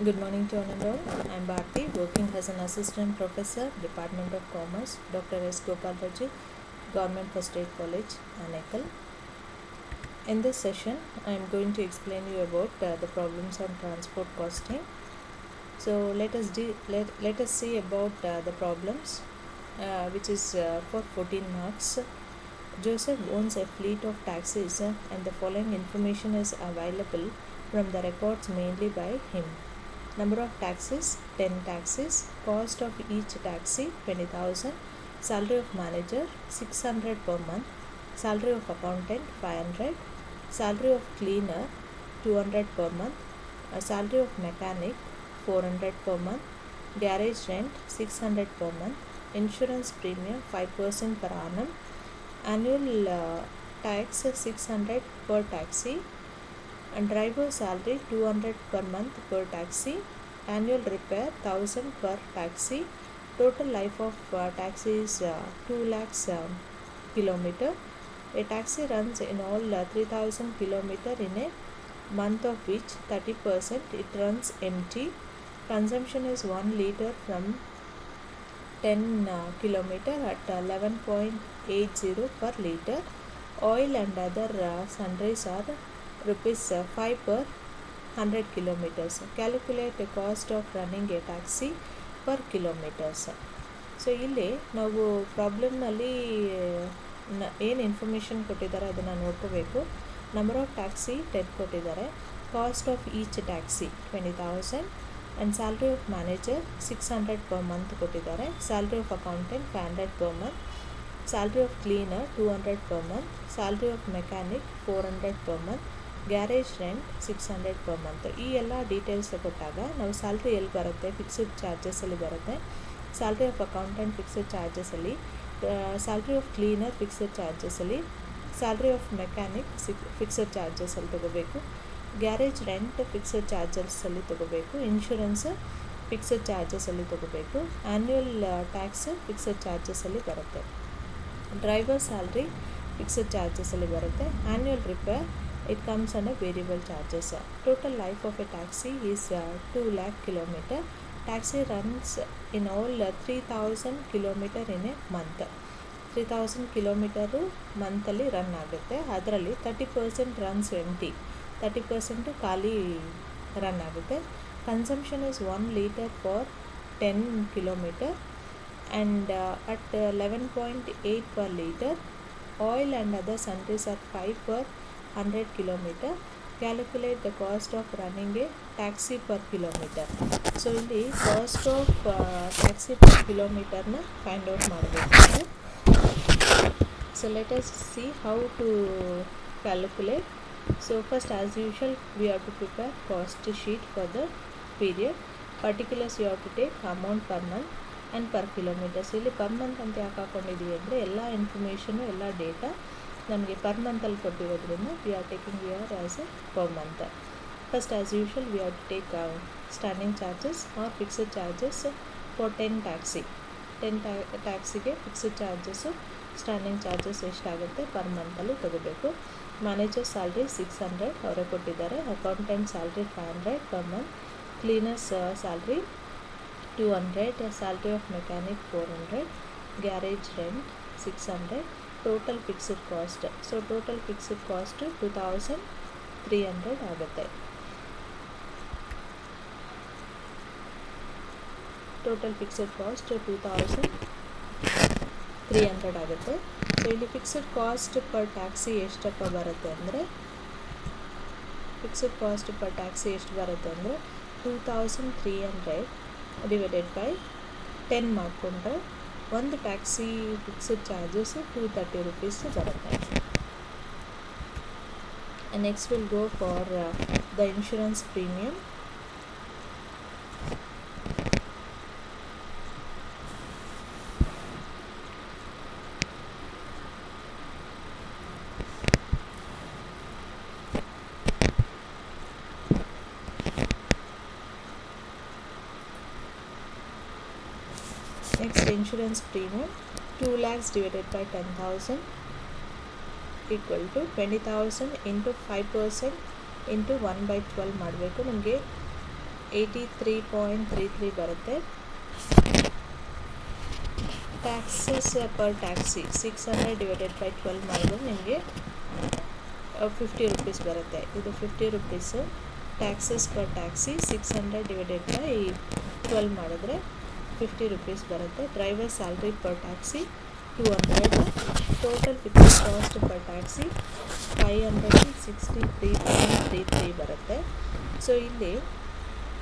Good morning to one and all. I am Bharti, working as an assistant professor, Department of Commerce, Dr. S. Gopalraji, Government First Aid College, Anekal. In this session, I am going to explain you about the problems on transport costing. So let us see about the problems, which is for 14 marks. Joseph owns a fleet of taxis, and the following information is available from the records mainly by him. Number of taxis 10 taxis, cost of each taxi 20,000, salary of manager 600 per month, salary of accountant 500, salary of cleaner 200 per month, salary of mechanic 400 per month, garage rent 600 per month, insurance premium 5% per annum, annual tax 600 per taxi, and driver salary 200 per month per taxi, annual repair 1000 per taxi, total life of taxi is 2 lakhs kilometer. A taxi runs in all 3000 kilometer in a month, of which 30% it runs empty. Consumption is 1 liter from 10 kilometer at 11.80 per liter. Oil and other sundries are rupees 5 per 100 kilometers. Calculate the cost of running a taxi per kilometers. So ಇಲ್ಲಿ ನಾವು ಪ್ರಾಬ್ಲಮ್ನಲ್ಲಿ ಏನು information ಕೊಟ್ಟಿದ್ದಾರೆ ಅದನ್ನು ನೋಡ್ಕೋಬೇಕು. Number of taxi 10 ಕೊಟ್ಟಿದ್ದಾರೆ, cost of each taxi 20,000 and salary of manager 600 per month ಕೊಟ್ಟಿದ್ದಾರೆ, salary of accountant 500 per month, salary of cleaner 200 per month, salary of mechanic 400 per month, garage rent 600 per month. ಈ ಎಲ್ಲ details ಕೊಟ್ಟಾಗ ನಾವು salary ಎಲ್ಲಿ ಬರುತ್ತೆ, fixed ಚಾರ್ಜಸಲ್ಲಿ ಬರುತ್ತೆ, salary of accountant fixed ಚಾರ್ಜಸಲ್ಲಿ, ಸ್ಯಾಲ್ರಿ ಆಫ್ ಕ್ಲೀನರ್ ಫಿಕ್ಸ್ಡ್ ಚಾರ್ಜಸಲ್ಲಿ, ಸ್ಯಾಲ್ರಿ ಆಫ್ ಮೆಕ್ಯಾನಿಕ್ ಫಿಕ್ಸ್ಡ್ ಚಾರ್ಜಸಲ್ಲಿ ತೊಗೋಬೇಕು, ಗ್ಯಾರೇಜ್ ರೆಂಟ್ ಫಿಕ್ಸ್ಡ್ ಚಾರ್ಜಸಲ್ಲಿ ತೊಗೋಬೇಕು, ಇನ್ಶೂರೆನ್ಸ್ ಫಿಕ್ಸ್ಡ್ ಚಾರ್ಜಸಲ್ಲಿ ತೊಗೋಬೇಕು, ಆ್ಯನ್ಯುವಲ್ ಟ್ಯಾಕ್ಸ್ ಫಿಕ್ಸ್ಡ್ ಚಾರ್ಜಸಲ್ಲಿ ಬರುತ್ತೆ, ಡ್ರೈವರ್ ಸ್ಯಾಲ್ರಿ ಫಿಕ್ಸ್ಡ್ ಚಾರ್ಜಸಲ್ಲಿ ಬರುತ್ತೆ, annual repair it comes under variable charges. Total life of a taxi is 2 lakh kilometer. Taxi runs in all 3000 kilometer in a month. 3000 kilometer ಮಂತಲ್ಲಿ run ಆಗುತ್ತೆ. ಅದರಲ್ಲಿ 30% runs ಎಂಟಿ, 30% ಖಾಲಿ run ಆಗುತ್ತೆ. Consumption is 1 litre for 10 kilometer and at 11.8 per liter. Oil and other sundries are 5 per 100 kilometer. Calculate the cost of running a taxi per kilometer. So ಇಲ್ಲಿ cost of taxi per ಕಿಲೋಮೀಟರ್ನ find out ಮಾಡಬೇಕು. So let us see how to calculate. So first as usual we have to prepare cost sheet for the period. Particulars you have to take amount per month and per kilometres. ಇಲ್ಲಿ per month ಅಂತ ಯಾಕೆ ಹಾಕೊಂಡಿದ್ದೀವಿ ಅಂದರೆ ಎಲ್ಲ information ಎಲ್ಲ data ನಮಗೆ per ಮಂತಲ್ಲಿ ಕೊಟ್ಟಿರೋದ್ರಿಂದ we are taking year as a per month. First as usual we have to take standing charges or fixed charges for 10 taxi. 10 ಟ್ಯಾಕ್ಸಿಗೆ ಫಿಕ್ಸ್ಡ್ ಚಾರ್ಜಸ್ಸು, ಸ್ಟ್ಯಾಂಡಿಂಗ್ ಚಾರ್ಜಸ್ ಎಷ್ಟಾಗುತ್ತೆ ಪರ್ ಮಂತಲ್ಲಿ ತೊಗೋಬೇಕು. ಮ್ಯಾನೇಜರ್ ಸ್ಯಾಲ್ರಿ 600 ಅವರೇ ಕೊಟ್ಟಿದ್ದಾರೆ, accountant salary 500 per month, cleaners salary 200, salary of mechanic 400, garage rent 600, total fixed cost. So total fixed cost 2300 ಆಗುತ್ತೆ. Total fixed cost 2300 ಆಗುತ್ತೆ. So ಇಲ್ಲಿ fixed cost per taxi ಎಷ್ಟಪ್ಪ ಬರುತ್ತೆ ಅಂದರೆ, ಫಿಕ್ಸ್ಡ್ ಕಾಸ್ಟ್ ಪರ್ ಟ್ಯಾಕ್ಸಿ ಎಷ್ಟು ಬರುತ್ತೆ ಅಂದರೆ 2300 ಡಿವೈಡೆಡ್ ಬೈ 10 ಮಾಡಿಕೊಂಡ್ರೆ ಒಂದು ಟ್ಯಾಕ್ಸಿ ಫಿಕ್ಸ್ಡ್ ಚಾರ್ಜಸ್ 230 rupees ಬರುತ್ತೆ. Next will go for the insurance premium. Next, insurance premium 2 lakhs divided by 10,000 equal to 20,000 into 5% into 1/12 ಮಾಡಬೇಕು. ನಮಗೆ 83.33 ಬರುತ್ತೆ. Taxes per taxi 600 divided by 12 ಮಾಡಿದ್ರೆ ನಿಮಗೆ 50 ರುಪೀಸ್ ಬರುತ್ತೆ. ಇದು 50 rupees. Taxes per taxi 600 divided by 12 ಮಾಡಿದ್ರೆ 50 rupees ಬರುತ್ತೆ. Driver salary per taxi 200. Total fixed cost per taxi 563.33 ಬರುತ್ತೆ. ಸೊ ಇಲ್ಲಿ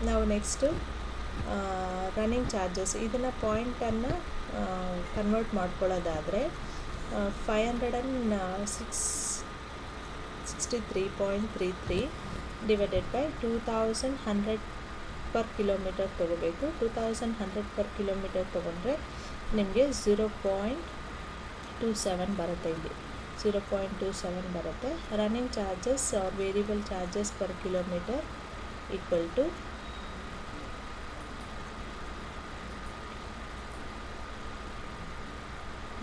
ನಾವು ನೆಕ್ಸ್ಟು ರನ್ನಿಂಗ್ ಚಾರ್ಜಸ್ ಇದನ್ನು ಪಾಯಿಂಟನ್ನು ಕನ್ವರ್ಟ್ ಮಾಡ್ಕೊಳ್ಳೋದಾದರೆ 563.33 ಡಿವೈಡೆಡ್ ಬೈ 2100 ಪರ್ ಕಿಲೋಮೀಟರ್ ತೊಗೋಬೇಕು. 2100 ಪರ್ ಕಿಲೋಮೀಟರ್ ತೊಗೊಂಡ್ರೆ ನಿಮಗೆ 0.27 ಬರುತ್ತೆ. ಇಲ್ಲಿ 0.27 ಬರುತ್ತೆ. Running charges or variable charges per kilometre equal to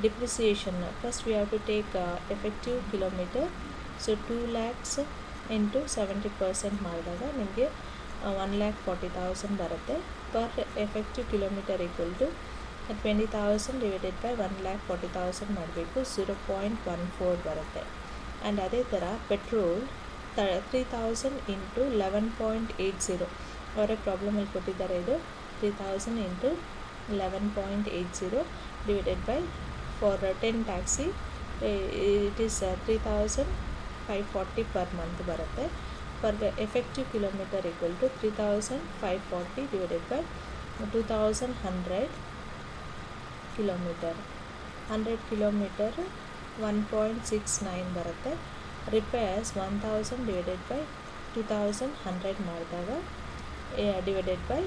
depreciation. First we have to take effective kilometer. So 2 lakhs into 70% ಮಾಡಿದಾಗ ನಿಮಗೆ 1,40,000 ಬರುತ್ತೆ. Per effective kilometre equal to 20,000 divided by 1,40,000 ಮಾಡಬೇಕು. 0.14 ಬರುತ್ತೆ. ಆ್ಯಂಡ್ ಅದೇ ಥರ ಪೆಟ್ರೋಲ್ 3,000 ಇಂಟು 11.80 ಅವರೇ ಪ್ರಾಬ್ಲಮಲ್ಲಿ ಕೊಟ್ಟಿದ್ದಾರೆ. ಇದು 3,000 into 11.80 divided by for 10 taxi it is 3,540 per month ಬರುತ್ತೆ. per effective kilometer equal to 3,540 divided by 2,100 kilometer. 100 kilometer 1.69 ಬರುತ್ತೆ. ರಿಪೇರ್ಸ್ 1,000 divided by 2,100 ಮಾಡಿದಾಗ ಡಿವೈಡೆಡ್ ಬೈ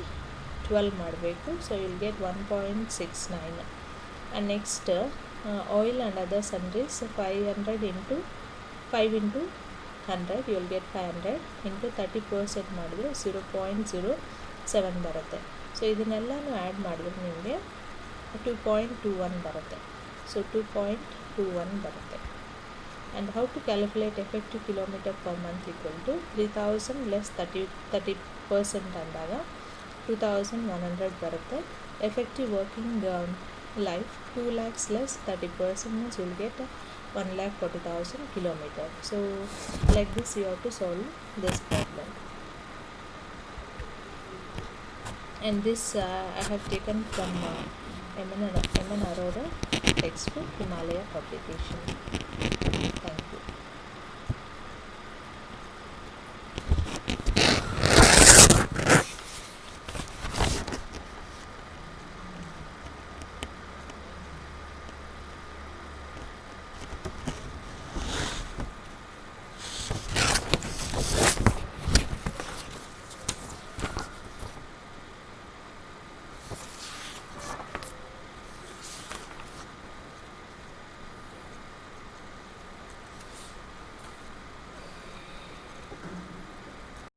12 ಮಾಡಬೇಕು. So you'll get 1.69. and next oil and other sundries 500 into 5 into 100 you will get 500 into 30% ಮಾಡಿದ್ರೆ 0.07 ಬರುತ್ತೆ. So ಇದನ್ನೆಲ್ಲನೂ add ಮಾಡಿದ್ರೆ ನಿಮಗೆ 2.21 ಬರುತ್ತೆ. So 2.21 ಬರುತ್ತೆ. and how to calculate effective kilometer per month equal to 3,000 less 30% ಅಂದಾಗ 2,100 ಬರುತ್ತೆ. effective working life 2 lakhs less 30% means you will get 1,40,000 kilometer. So like this you have to solve this problem. And this I have taken from M.N. Arora textbook, Himalaya publication. Thank you.